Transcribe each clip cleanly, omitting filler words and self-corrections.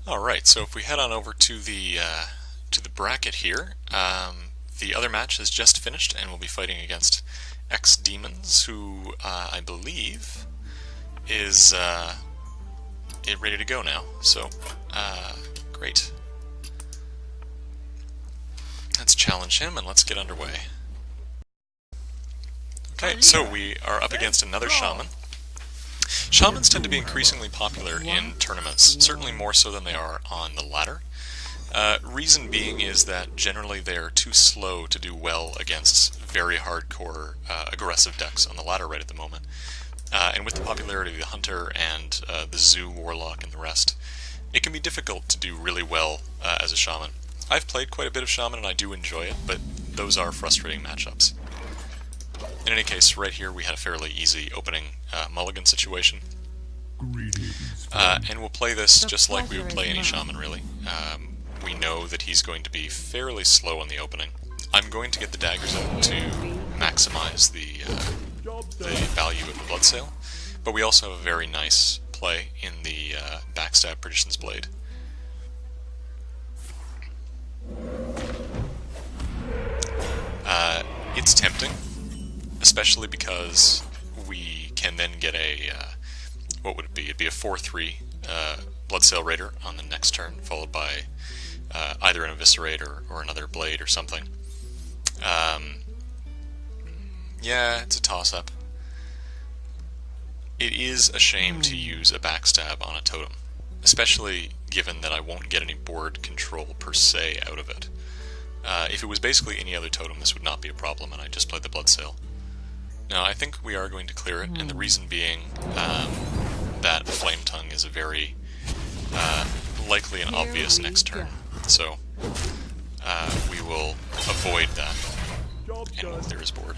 Alright, so if we head on over to the bracket here, the other match has just finished and we'll be fighting against X-Demons, who I believe is ready to go now. So, great. Let's challenge him and let's get underway. Okay, so we are up against another Shaman. Shamans tend to be increasingly popular in tournaments, certainly more so than they are on the ladder. Reason being is that generally they are too slow to do well against very hardcore aggressive decks on the ladder right at the moment. And with the popularity of the Hunter and the Zoo, Warlock, and the rest, it can be difficult to do really well as a Shaman. I've played quite a bit of Shaman and I do enjoy it, but those are frustrating matchups. In any case, right here we had a fairly easy opening mulligan situation. And we'll play this just like we would play any Shaman, really. We know that he's going to be fairly slow on the opening. I'm going to get the daggers out to maximize the value of the Bloodsail, but we also have a very nice play in the Backstab Perdition's Blade. It's tempting, especially because we can then get a, what would it be? It'd be a 4-3 Bloodsail Raider on the next turn, followed by either an Eviscerate or another Blade or something. Yeah, it's a toss-up. It is a shame to use a Backstab on a totem, especially given that I won't get any board control per se out of it. If it was basically any other totem, this would not be a problem, and I just played the Bloodsail. Now, I think we are going to clear it, and the reason being that Flame Tongue is a very likely and obvious next turn. So we will avoid that, and we'll clear his board.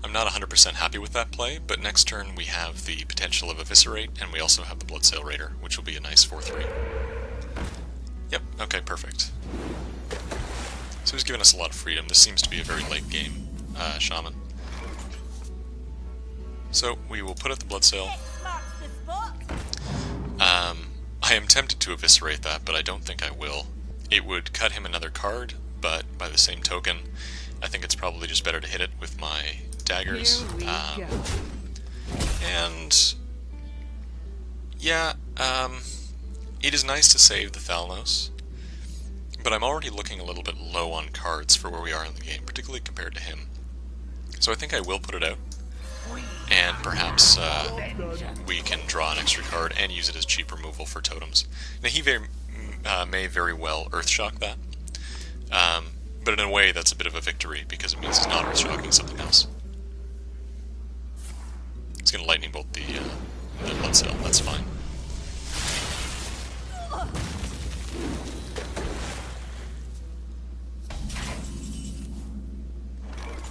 I'm not 100% happy with that play, but next turn we have the potential of Eviscerate, and we also have the Bloodsail Raider, which will be a nice 4-3. Yep, okay, perfect. So he's given us a lot of freedom. This seems to be a very late game Shaman. So we will put out the Bloodsail. I am tempted to Eviscerate that, but I don't think I will. It would cut him another card, but by the same token, I think it's probably just better to hit it with my daggers. And yeah, it is nice to save the Thalnos, but I'm already looking a little bit low on cards for where we are in the game, particularly compared to him. So I think I will put it out, and perhaps we can draw an extra card and use it as cheap removal for totems. Now he may very well Earthshock that, but in a way that's a bit of a victory because it means he's not Earthshocking something else. He's going to Lightning Bolt the Bloodsail, that's fine.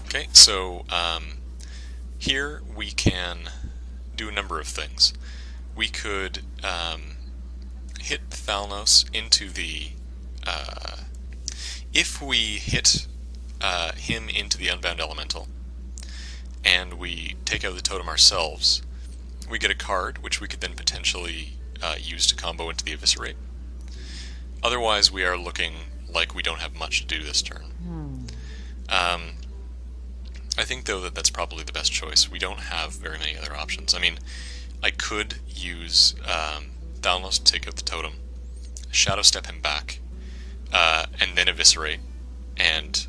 Okay, so here we can do a number of things. We could hit Thalnos into the... if we hit him into the Unbound Elemental, and we take out the totem ourselves, we get a card, which we could then potentially use to combo into the Eviscerate. Otherwise, we are looking like we don't have much to do this turn. I think, though, that that's probably the best choice. We don't have very many other options. I mean, I could use Thalnos to take out the totem, Shadow Step him back, and then Eviscerate, and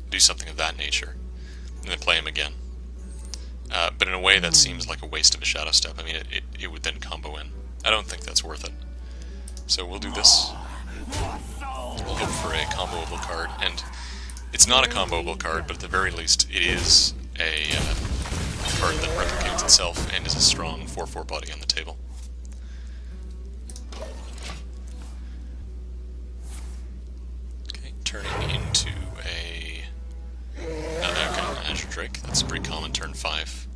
do something of that nature, and then play him again. But in a way, that seems like a waste of a Shadow Step. I mean, it would then combo in. I don't think that's worth it. So we'll do this. We'll hope for a comboable card, and it's not a comboable card, but at the very least, it is a card that replicates itself and is a strong 4/4 body on the table. Okay, turning into a... okay, Azure Drake. That's a pretty common turn 5.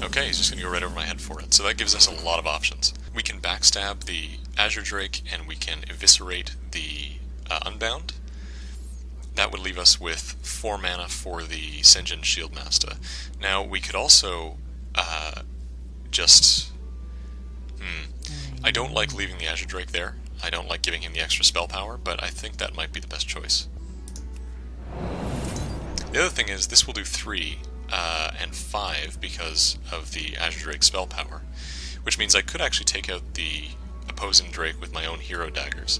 Okay, he's just going to go right over my head for it. So that gives us a lot of options. We can backstab the Azure Drake, and we can Eviscerate the Unbound. That would leave us with 4 mana for the Sen'jin Shieldmaster. Now, we could also just don't like leaving the Azure Drake there. I don't like giving him the extra spell power, but I think that might be the best choice. The other thing is, this will do 3 and 5 because of the Azure Drake spell power, which means I could actually take out the opposing Drake with my own hero daggers.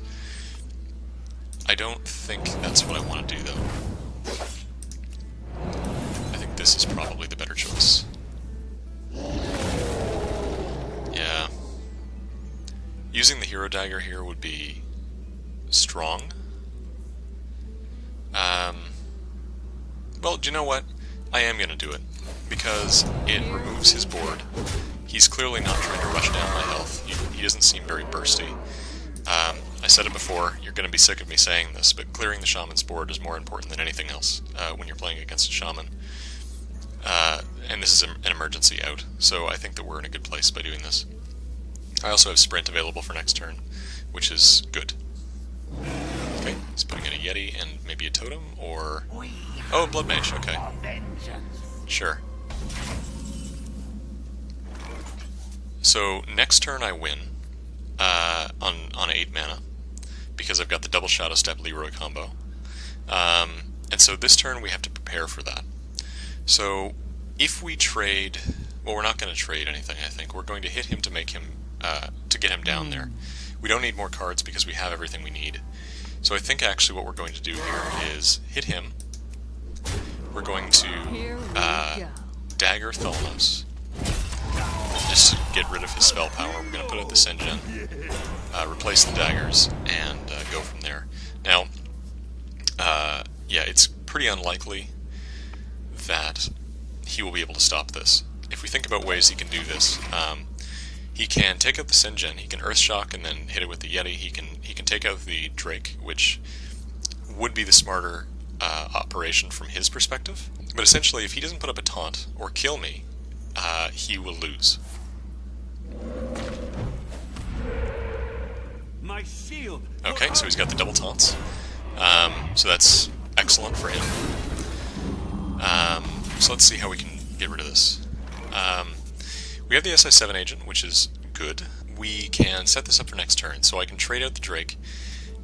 I don't think that's what I want to do, though. I think this is probably the better choice. Yeah. Using the hero dagger here would be strong. Well, do you know what? I am going to do it, because it removes his board. He's clearly not trying to rush down my health. He doesn't seem very bursty. I said it before, you're going to be sick of me saying this, but clearing the Shaman's board is more important than anything else when you're playing against a Shaman. And this is an emergency out, so I think that we're in a good place by doing this. I also have Sprint available for next turn, which is good. Okay, he's putting in a Yeti and maybe a Totem, or... Oh, Blood Mage, okay. Sure. So, next turn I win on 8 mana, because I've got the double Shadow Step Leroy combo. And so this turn we have to prepare for that. So, if we trade... Well, we're not going to trade anything, I think. We're going to hit him to make him... to get him down there. We don't need more cards because we have everything we need. So I think actually what we're going to do here is hit him. We're going to dagger Thalnos, just to get rid of his spell power. We're going to put out the Sengen, replace the daggers, and go from there. Now, yeah, it's pretty unlikely that he will be able to stop this. If we think about ways he can do this, he can take out the Sengen, he can Earthshock and then hit it with the Yeti, he can take out the Drake, which would be the smarter operation from his perspective. But essentially, if he doesn't put up a taunt or kill me, he will lose. My shield. Okay, so he's got the double taunts. So that's excellent for him. So let's see how we can get rid of this. We have the SI7 agent, which is good. We can set this up for next turn, so I can trade out the Drake,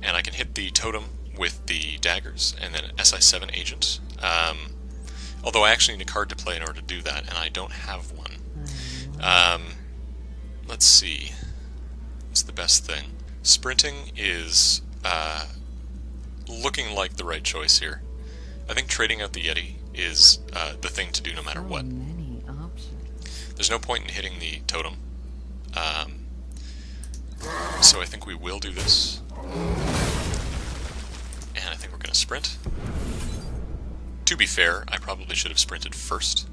and I can hit the Totem with the daggers, and then SI7 agent. Although I actually need a card to play in order to do that, and I don't have one. Let's see. What's the best thing? Sprinting is looking like the right choice here. I think trading out the Yeti is the thing to do no matter what. There's no point in hitting the Totem. So I think we will do this. And I think we're going to sprint. To be fair, I probably should have sprinted first.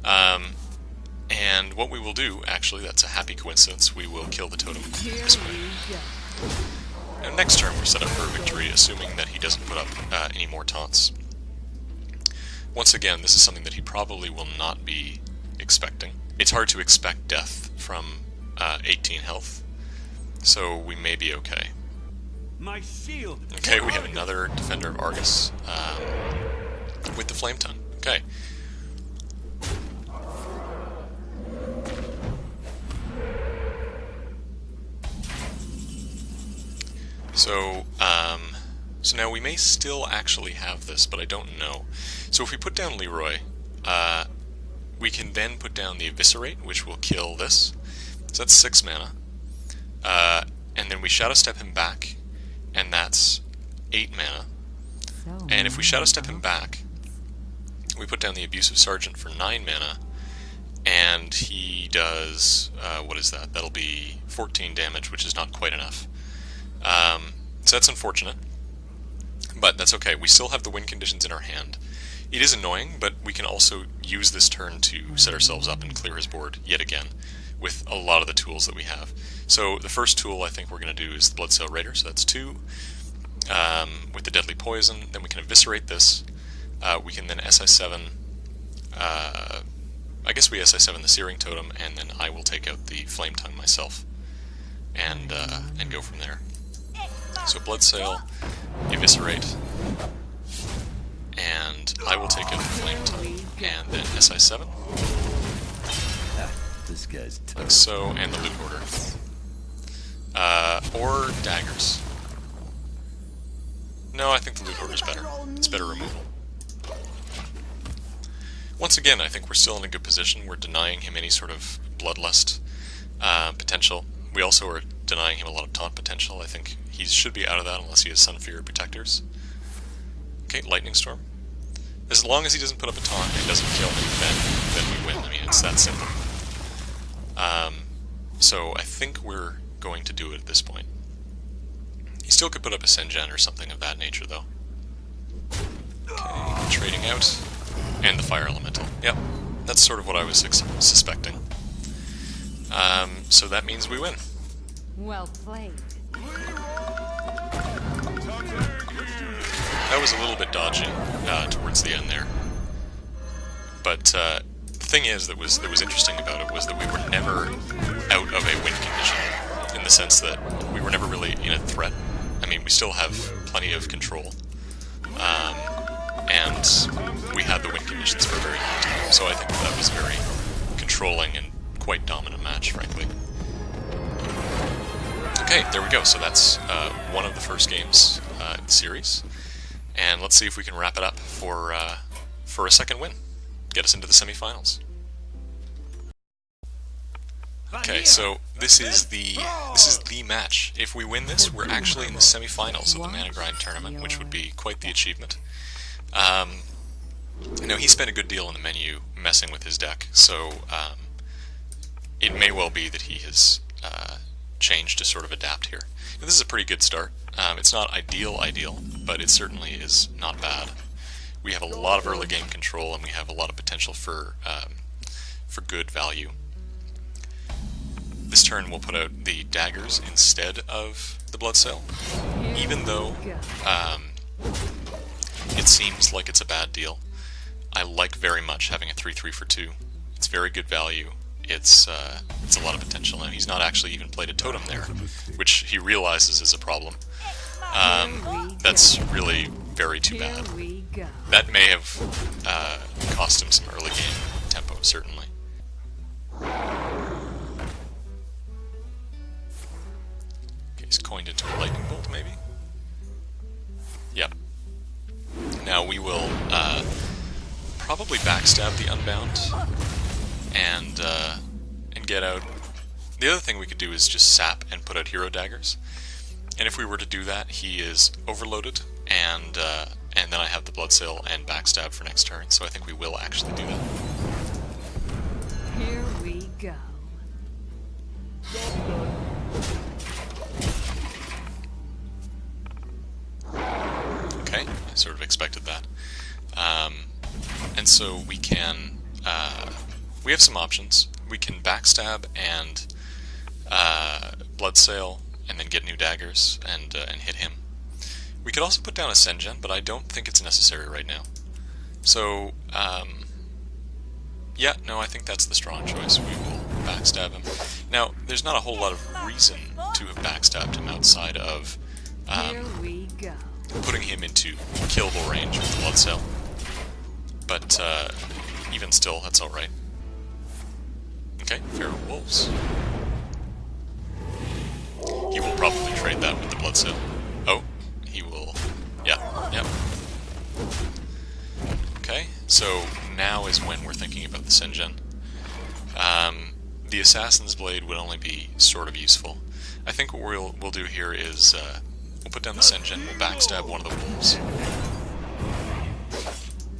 And what we will do, actually, that's a happy coincidence, we will kill the Totem this way. And next turn we're set up for a victory, assuming that he doesn't put up any more taunts. Once again, this is something that he probably will not be expecting. It's hard to expect death from 18 health, so we may be okay. My shield. Okay, we have another Defender of Argus with the Flame Tongue. Okay. So now we may still actually have this, but I don't know. So if we put down Leroy, we can then put down the Eviscerate, which will kill this. So that's 6 mana. And then we Shadow Step him back, and that's 8 mana. And if we Shadow Step him back, we put down the Abusive Sergeant for 9 mana, and he does, what is that? That'll be 14 damage, which is not quite enough. So that's unfortunate, but that's okay. We still have the win conditions in our hand. It is annoying, but we can also use this turn to set ourselves up and clear his board yet again with a lot of the tools that we have. So the first tool I think we're going to do is the Bloodsail Raider, so that's 2. With the Deadly Poison, then we can Eviscerate this. We can then SI7, I guess we SI7 the Searing Totem, and then I will take out the Flame Tongue myself and go from there. So Bloodsail, Eviscerate, and I will take out the Flame Tongue, and then SI7. This guy's tough. Like so, and the Loot Order. Or daggers. No, I think the loot order is better. It's better removal. Once again, I think we're still in a good position. We're denying him any sort of bloodlust potential. We also are denying him a lot of taunt potential. I think he should be out of that unless he has Sunfury Protectors. Okay, Lightning Storm. As long as he doesn't put up a taunt and doesn't kill him, then we win. I mean, it's that simple. So I think we're going to do it at this point. He still could put up a Sengen or something of that nature, though. Okay, trading out. And the Fire Elemental. Yep, that's sort of what I was suspecting. So that means we win. Well played. That was a little bit dodgy towards the end there. But the thing is that was interesting about it was that we were never out of a win condition, in the sense that we were never really in a threat. I mean, we still have plenty of control. And we had the win conditions for a very long time, so I think that was a very controlling and quite dominant match, frankly. Okay, there we go. So that's one of the first games in the series, and let's see if we can wrap it up for a second win, get us into the semifinals. Okay, so this is the match. If we win this, we're actually in the semifinals of the Managrind tournament, which would be quite the achievement. Now, he spent a good deal in the menu messing with his deck, so it may well be that he has changed to sort of adapt here. Now, this is a pretty good start. It's not ideal, but it certainly is not bad. We have a lot of early game control, and we have a lot of potential for good value. This turn we'll put out the daggers instead of the Bloodsail, even though it seems like it's a bad deal. I like very much having a 3/3 for 2. It's very good value. It's a lot of potential. Now, he's not actually even played a totem there, which he realizes is a problem. That's really very too bad. That may have cost him some early game tempo, certainly. Okay, he's coined into a lightning bolt, maybe? Yep. Now we will probably backstab the Unbound and get out. The other thing we could do is just sap and put out hero daggers. And if we were to do that, he is overloaded, and then I have the Bloodsail and backstab for next turn. So I think we will actually do that. Here we go. Okay, I sort of expected that. And so we can, we have some options. We can backstab and Bloodsail, and then get new daggers and hit him. We could also put down a Sengen, but I don't think it's necessary right now. So, yeah, no, I think that's the strong choice. We will backstab him. Now, there's not a whole lot of reason to have backstabbed him outside of Here we go. putting him into killable range with the Bloodsail. But even still, that's alright. Okay, Feral Wolves. He will probably trade that with the Bloodsail. Oh, he will. Yeah, yep. Okay, so now is when we're thinking about the Sengen. The Assassin's Blade would only be sort of useful. I think what we'll do here is we'll put down the Sengen, we'll backstab one of the wolves.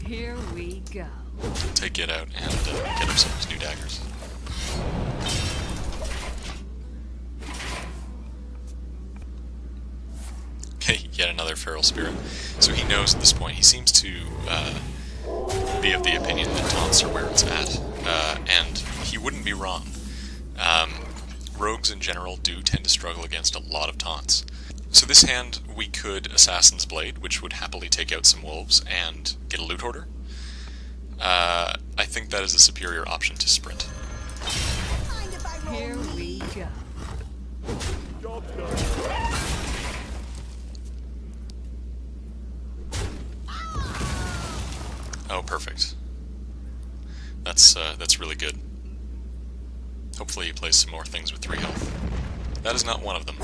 Here we go. Take it out and get him some of his new daggers. Okay, yet another Feral Spirit. So he knows at this point, he seems to be of the opinion that taunts are where it's at, and he wouldn't be wrong. Rogues in general do tend to struggle against a lot of taunts. So this hand, we could Assassin's Blade, which would happily take out some wolves and get a loot order. I think that is a superior option to sprint. Here we go. Oh, perfect. That's really good. Hopefully he plays some more things with 3 health. That is not one of them.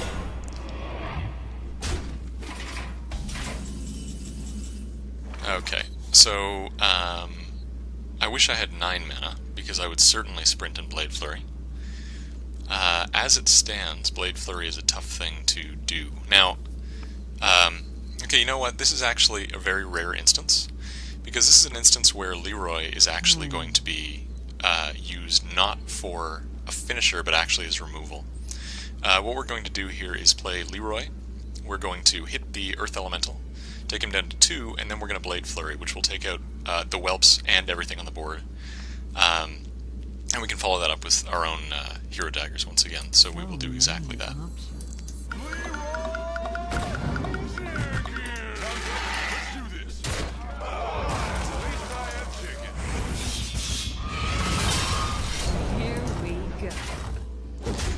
Okay, so I wish I had 9 mana, because I would certainly sprint and Blade Flurry. As it stands, Blade Flurry is a tough thing to do. Now, okay, you know what? This is actually a very rare instance, because this is an instance where Leroy is actually going to be used not for a finisher, but actually as removal. What we're going to do here is play Leroy. We're going to hit the Earth Elemental, take him down to 2, and then we're going to Blade Flurry, which will take out the whelps and everything on the board. And we can follow that up with our own Hero Daggers once again, so we will do exactly that.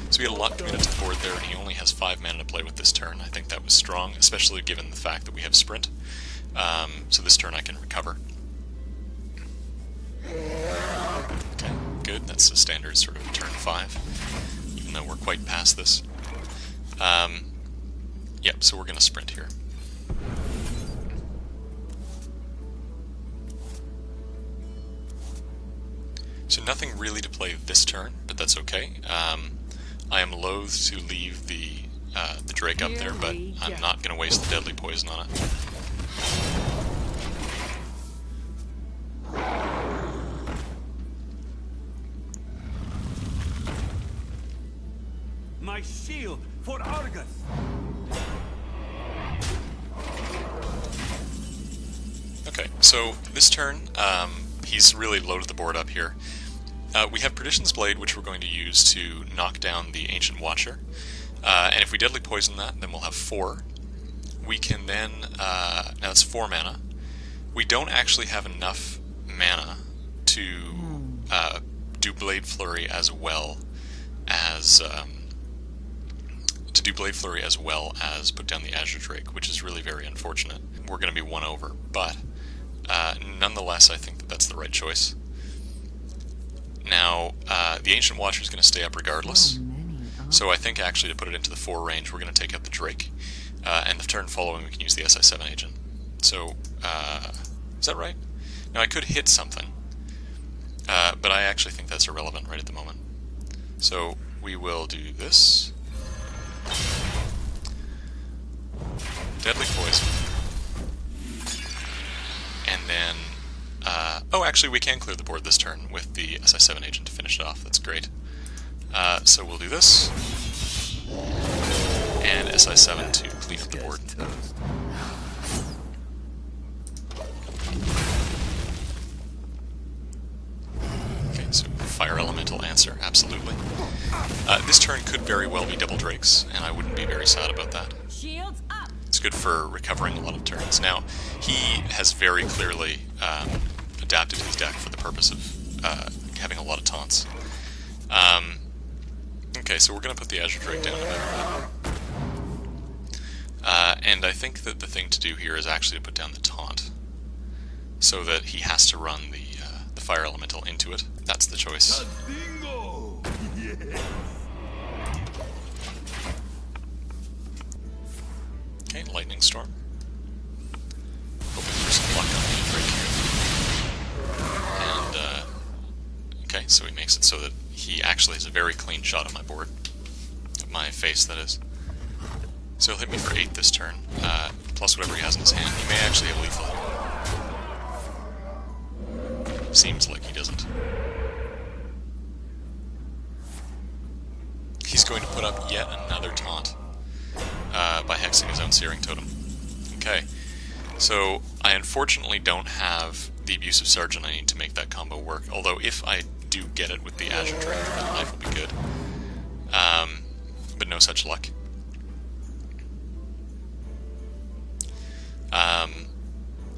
So we had a lot committed to the board there, and he only has 5 mana to play with this turn. I think that was strong, especially given the fact that we have Sprint. So this turn I can recover. Okay, good. That's the standard sort of turn 5, even though we're quite past this. Yep, so we're going to Sprint here. So nothing really to play this turn, but that's okay. I am loath to leave the Drake up there, but I'm not going to waste the Deadly Poison on it. My shield for Argus. Okay, so this turn, he's really loaded the board up here. We have Perdition's Blade, which we're going to use to knock down the Ancient Watcher. And if we Deadly Poison that, then we'll have 4. We can then... now that's 4 mana. We don't actually have enough mana to do Blade Flurry as well as... put down the Azure Drake, which is really very unfortunate. We're going to be 1 over, but nonetheless, I think that that's the right choice. Now, the Ancient Watcher is going to stay up regardless, so I think actually to put it into the 4 range, we're going to take out the Drake, and the turn following we can use the SI7 agent. So, is that right? Now, I could hit something, but I actually think that's irrelevant right at the moment. So, we will do this. Deadly Poison. And then... oh, actually, we can clear the board this turn with the SI7 agent to finish it off. That's great. So we'll do this. And SI7 to clean up the board. Okay, so Fire Elemental answer, absolutely. This turn could very well be double Drakes, and I wouldn't be very sad about that. Shields up. It's good for recovering a lot of turns. Now, he has very clearly adapted his deck for the purpose of having a lot of taunts. Okay, so we're going to put the Azure Drake down a bit. And I think that the thing to do here is actually to put down the taunt, so that he has to run the Fire Elemental into it. That's the choice. Okay, Lightning Storm. Hoping for some luck on the Drake here. And, okay, so he makes it so that he actually has a very clean shot on my board. Of my face, that is. So he'll hit me for 8 this turn, plus whatever he has in his hand. He may actually have lethal. Seems like he doesn't. He's going to put up yet another taunt by hexing his own Searing Totem. Okay, so I unfortunately don't have the Abusive Sergeant I need to make that combo work, although if I do get it with the Azure Drake, then life will be good. But no such luck.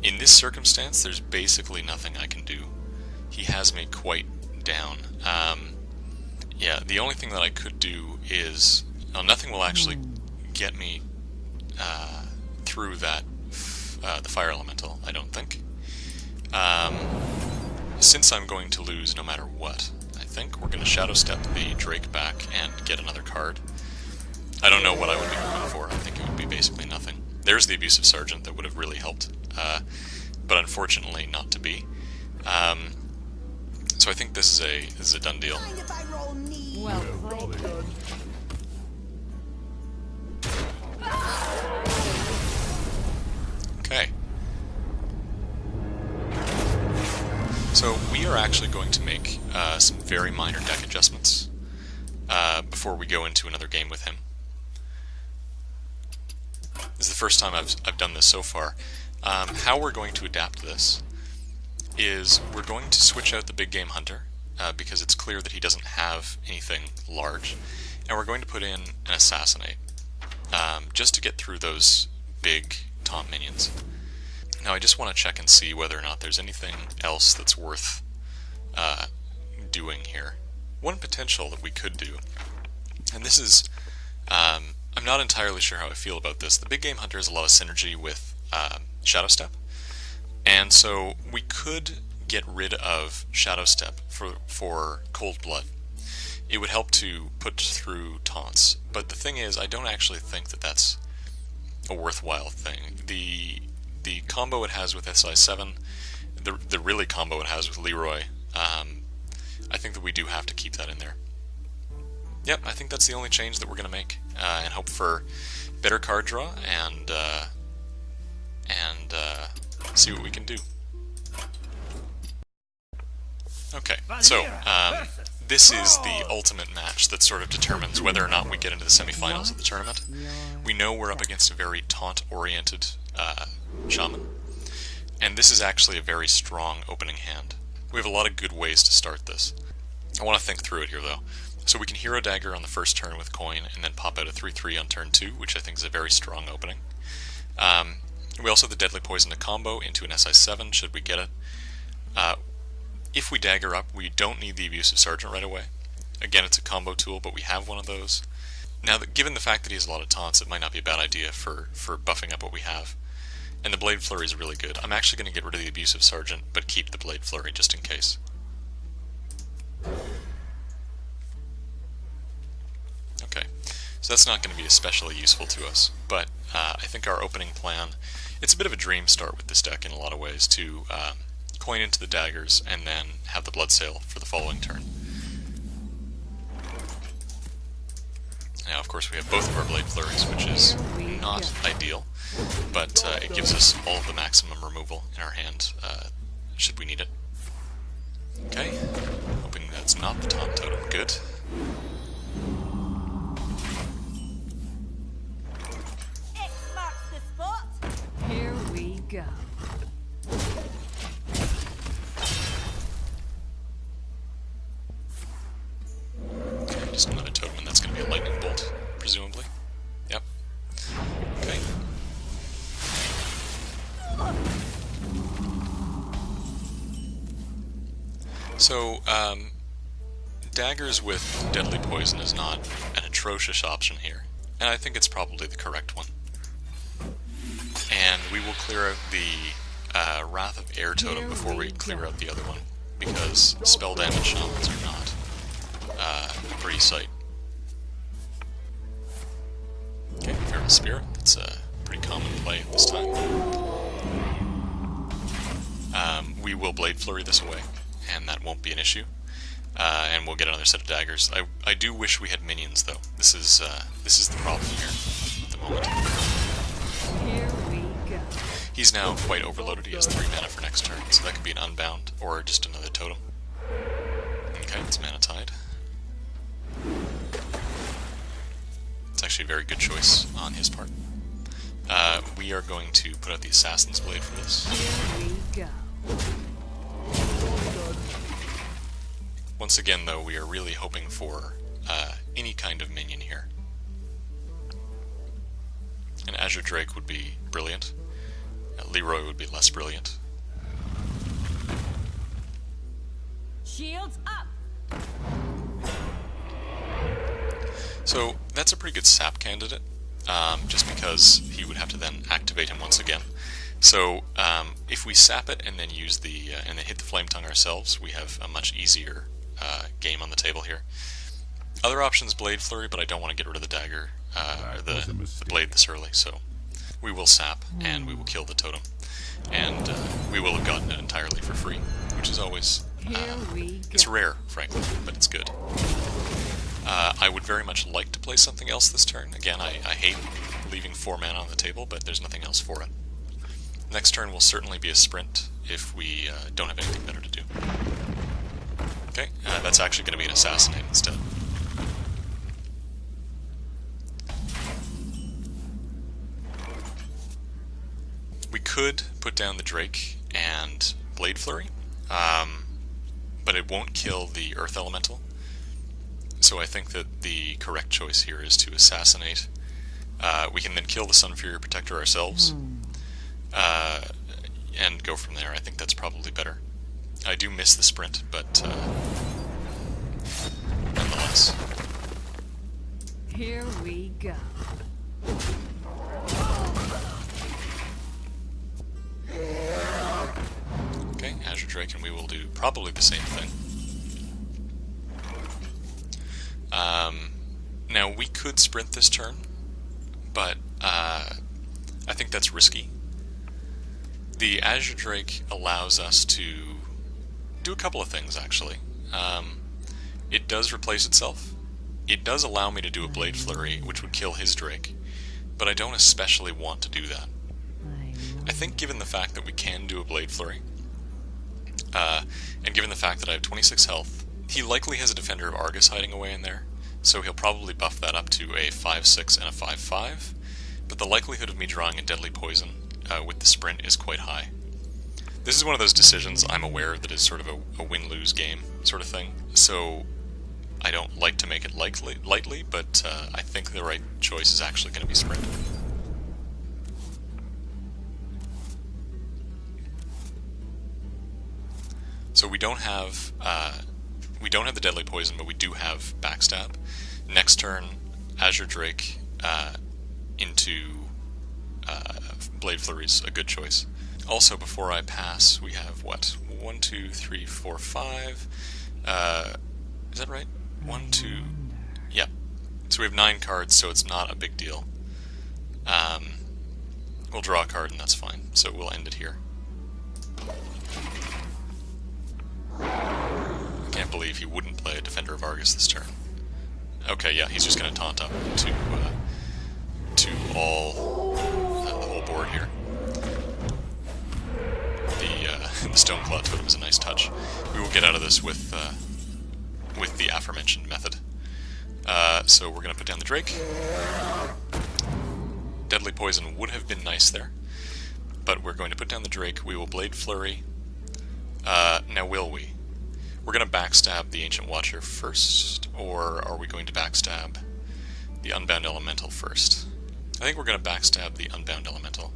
In this circumstance, there's basically nothing I can do. He has me quite down. Yeah, the only thing that I could do is... Well, nothing will actually get me through that the Fire Elemental, I don't think. Since I'm going to lose no matter what, I think we're going to Shadow Step the Drake back and get another card. I don't know what I would be hoping for. I think it would be basically nothing. There's the Abusive Sergeant that would have really helped. but unfortunately not to be. So I think this is a done deal. Mind if I roll knee? Well played. Okay. So we are actually going to make some very minor deck adjustments before we go into another game with him. This is the first time I've done this so far. How we're going to adapt this is we're going to switch out the big game hunter because it's clear that he doesn't have anything large, and we're going to put in an assassinate just to get through those big taunt minions. Now I just want to check and see whether or not there's anything else that's worth doing here. One potential that we could do, and this is, I'm not entirely sure how I feel about this. The big game hunter has a lot of synergy with Shadow Step, and so we could get rid of Shadow Step for Cold Blood. It would help to put through taunts, but the thing is, I don't actually think that that's a worthwhile thing. The combo it has with SI7, the really combo it has with Leroy, I think that we do have to keep that in there. Yep, I think that's the only change that we're going to make, and hope for better card draw, and see what we can do. Okay, so this is the ultimate match that sort of determines whether or not we get into the semifinals of the tournament. We know we're up against a very taunt-oriented Shaman, and this is actually a very strong opening hand. We have a lot of good ways to start this. I want to think through it here, though. So we can Hero Dagger on the first turn with coin, and then pop out a 3/3 on turn 2, which I think is a very strong opening. We also have the Deadly Poison to combo into an SI7, should we get it. If we dagger up, we don't need the Abusive Sergeant right away. Again, it's a combo tool, but we have one of those. Now, given the fact that he has a lot of taunts, it might not be a bad idea for buffing up what we have. And the Blade Flurry is really good. I'm actually going to get rid of the Abusive Sergeant, but keep the Blade Flurry just in case. Okay, so that's not going to be especially useful to us, but I think our opening plan, it's a bit of a dream start with this deck in a lot of ways, to coin into the daggers and then have the Bloodsail for the following turn. Now, of course, we have both of our Blade Flurries, which is not ideal, but it gives us all of the maximum removal in our hand, should we need it. Okay, hoping that's not the Taunt Totem. Good. X marks the spot. Here we go. Okay, just another totem, and that's going to be a Lightning Bolt, presumably. Yep. Okay. So, daggers with Deadly Poison is not an atrocious option here, and I think it's probably the correct one. And we will clear out the Wrath of Air Totem before we clear out the other one, because spell damage shamans are not a pretty sight. Okay, Feral Spirit, that's a pretty common play this time. We will Blade Flurry this away, and that won't be an issue. And we'll get another set of daggers. I do wish we had minions, though. This is the problem here at the moment. Here we go. He's now quite overloaded. He has 3 mana for next turn, so that could be an Unbound or just another totem. Okay, it's Mana Tide. It's actually a very good choice on his part. We are going to put out the Assassin's Blade for this. Here we go. Once again, though, we are really hoping for any kind of minion here. An Azure Drake would be brilliant. Leroy would be less brilliant. Shields up. So that's a pretty good sap candidate, just because he would have to then activate him once again. So if we sap it and then use the and then hit the Flame Tongue ourselves, we have a much easier game on the table here. Other options, Blade Flurry, but I don't want to get rid of the dagger or the blade this early, so we will sap, and we will kill the totem. And we will have gotten it entirely for free, which is always... it's rare, frankly, but it's good. I would very much like to play something else this turn. Again, I hate leaving 4 mana on the table, but there's nothing else for it. Next turn will certainly be a sprint if we don't have anything better to do. Okay, that's actually going to be an assassinate instead. We could put down the Drake and Blade Flurry, but it won't kill the Earth Elemental. So I think that the correct choice here is to assassinate. We can then kill the Sunfury Protector ourselves, and go from there. I think that's probably better. I do miss the sprint, but nonetheless. Here we go. Okay, Azure Drake, and we will do probably the same thing. Now, we could sprint this turn, but I think that's risky. The Azure Drake allows us to do a couple of things, actually. It does replace itself. It does allow me to do a Blade Flurry, which would kill his Drake, but I don't especially want to do that. I think given the fact that we can do a Blade Flurry, and given the fact that I have 26 health, he likely has a Defender of Argus hiding away in there, so he'll probably buff that up to a 5-6 and a 5-5, but the likelihood of me drawing a Deadly Poison with the sprint is quite high. This is one of those decisions I'm aware that is sort of a win-lose game sort of thing, so I don't like to make it lightly, but I think the right choice is actually going to be sprint. So we don't have the Deadly Poison, but we do have Backstab. Next turn, Azure Drake into Blade Flurry's a good choice. Also, before I pass, we have what? 1, 2, 3, 4, 5. Is that right? 1, 2. Yep. So we have 9 cards, so it's not a big deal. We'll draw a card, and that's fine. So we'll end it here. I can't believe he wouldn't play a Defender of Argus this turn. Okay, yeah, he's just going to taunt up to all the whole board here. The Stoneclaw Totem is a nice touch. We will get out of this with the aforementioned method. So we're going to put down the Drake. Deadly Poison would have been nice there, but we're going to put down the Drake. We will Blade Flurry. Now will we? We're going to backstab the Ancient Watcher first, or are we going to backstab the Unbound Elemental first? I think we're going to backstab the Unbound Elemental.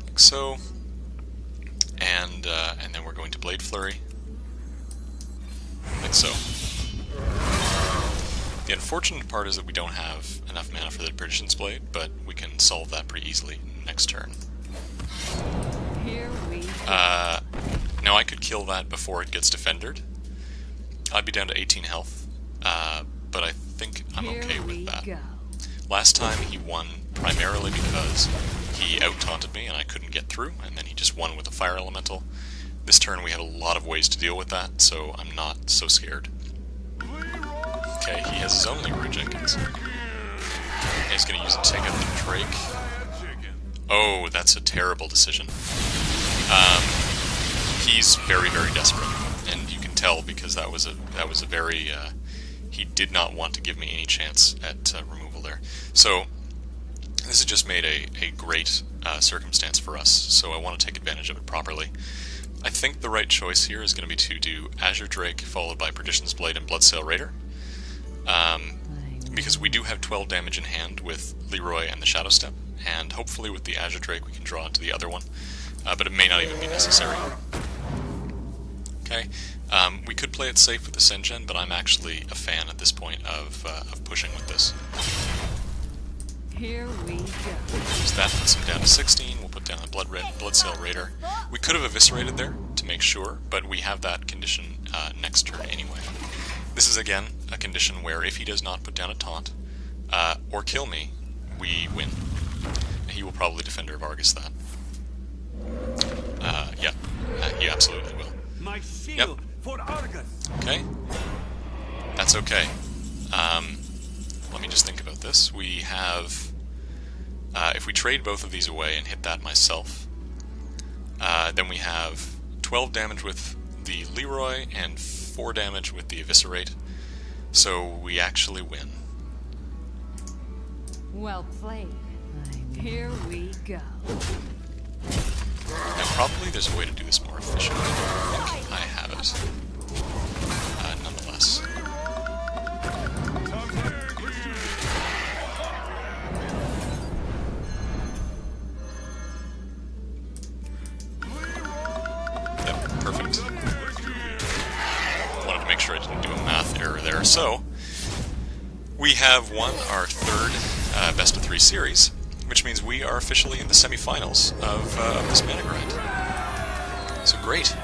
Like so. And then we're going to Blade Flurry. Like so. The unfortunate part is that we don't have enough mana for the Perdition's Blade, but we can solve that pretty easily next turn. Here we go. Now I could kill that before it gets defendered. I'd be down to 18 health, but I think I'm okay with that. Go. Last time he won primarily because he out-taunted me and I couldn't get through, and then he just won with a Fire Elemental. This turn we had a lot of ways to deal with that, so I'm not so scared. Okay, he has his own Leroy Jenkins. And he's going to use it to take out the Drake. Oh, that's a terrible decision. He's very, very desperate, and you can tell because that was a very he did not want to give me any chance at removal there. So this has just made a great circumstance for us. So I want to take advantage of it properly. I think the right choice here is going to be to do Azure Drake followed by Perdition's Blade and Bloodsail Raider. Because we do have 12 damage in hand with Leroy and the Shadow Step, and hopefully with the Azure Drake we can draw into the other one, but it may not even be necessary. Okay, we could play it safe with the Sengen, but I'm actually a fan at this point of pushing with this. Here we go. So that puts him down to 16, we'll put down the Bloodsail Raider. We could have eviscerated there to make sure, but we have that condition next turn anyway. This is again a condition where if he does not put down a taunt, or kill me, we win. He will probably Defender of Argus that. Yeah, he absolutely will. My shield for Argus. Okay. That's okay. Let me just think about this. We have... if we trade both of these away and hit that myself, then we have 12 damage with the Leroy and 4 damage with the Eviscerate. So we actually win. Well played. Here we go. Now probably there's a way to do this more efficiently. I think I have it. Nonetheless. Yep, perfect. Wanted to make sure I didn't do a math error there. So, we have won our third best of 3 series, which means we are officially in the semifinals of this Managrind. So great.